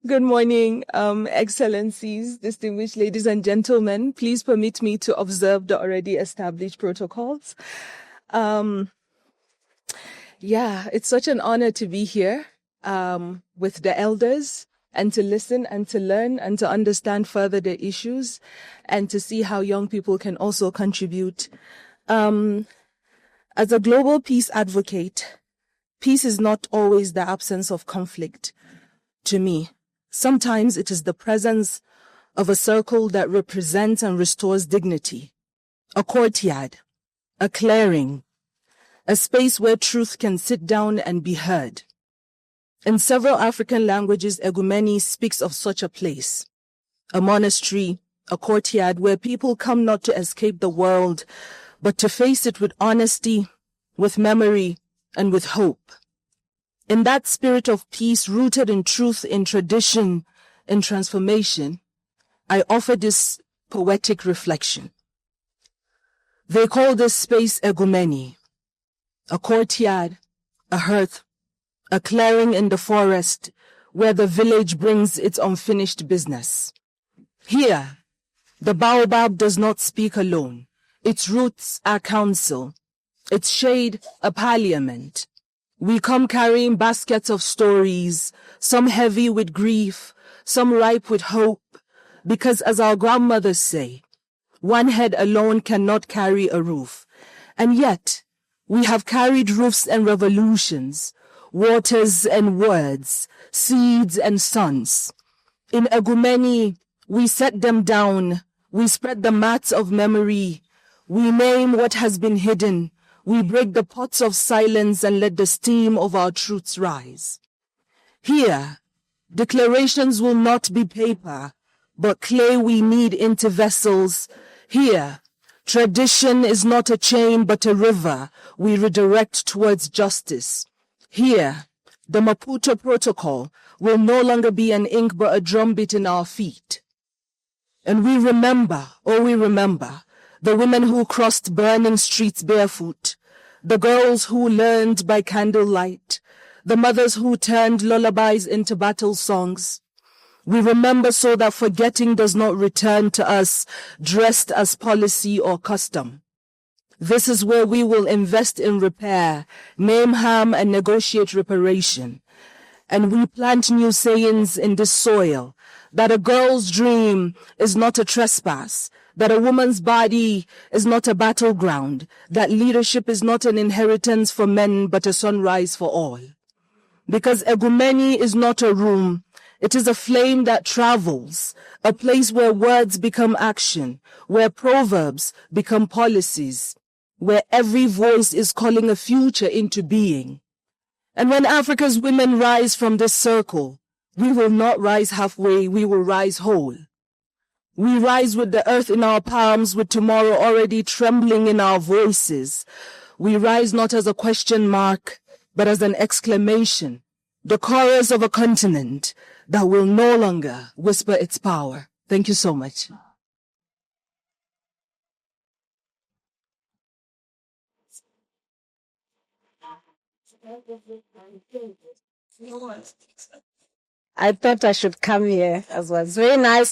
Good morning, Excellencies, distinguished ladies and gentlemen. Please permit me to observe the already established protocols. It's such an honor to be here with the elders and to listen and to learn and to understand further the issues and to see how young people can also contribute. As a global peace advocate, peace is not always the absence of conflict to me. Sometimes it is the presence of a circle that represents and restores dignity, a courtyard, a clearing, a space where truth can sit down and be heard. In several African languages, Egumeni speaks of such a place, a monastery, a courtyard where people come not to escape the world, but to face it with honesty, with memory, and with hope. In that spirit of peace, rooted in truth, in tradition, in transformation, I offer this poetic reflection. They call this space Egumeni, a courtyard, a hearth, a clearing in the forest where the village brings its unfinished business. Here, the baobab does not speak alone. Its roots are counsel, its shade a parliament. We come carrying baskets of stories, some heavy with grief, some ripe with hope, because as our grandmothers say, one head alone cannot carry a roof. And yet, we have carried roofs and revolutions, waters and words, seeds and suns. In Egumeni, we set them down, we spread the mats of memory, we name what has been hidden, we break the pots of silence and let the steam of our truths rise. Here, declarations will not be paper, but clay we knead into vessels. Here, tradition is not a chain but a river we redirect towards justice. Here, the Maputo Protocol will no longer be an ink but a drumbeat in our feet. And we remember, the women who crossed burning streets barefoot, the girls who learned by candlelight, the mothers who turned lullabies into battle songs. We remember so that forgetting does not return to us dressed as policy or custom. This is where we will invest in repair, name harm and negotiate reparation. And we plant new sayings in this soil, that a girl's dream is not a trespass, that a woman's body is not a battleground, that leadership is not an inheritance for men but a sunrise for all. Because Egumeni is not a room, it is a flame that travels, a place where words become action, where proverbs become policies, where every voice is calling a future into being. And when Africa's women rise from this circle, we will not rise halfway, we will rise whole. We rise with the earth in our palms, with tomorrow already trembling in our voices. We rise not as a question mark, but as an exclamation, the chorus of a continent that will no longer whisper its power. Thank you so much. I thought I should come here as well. It's very nice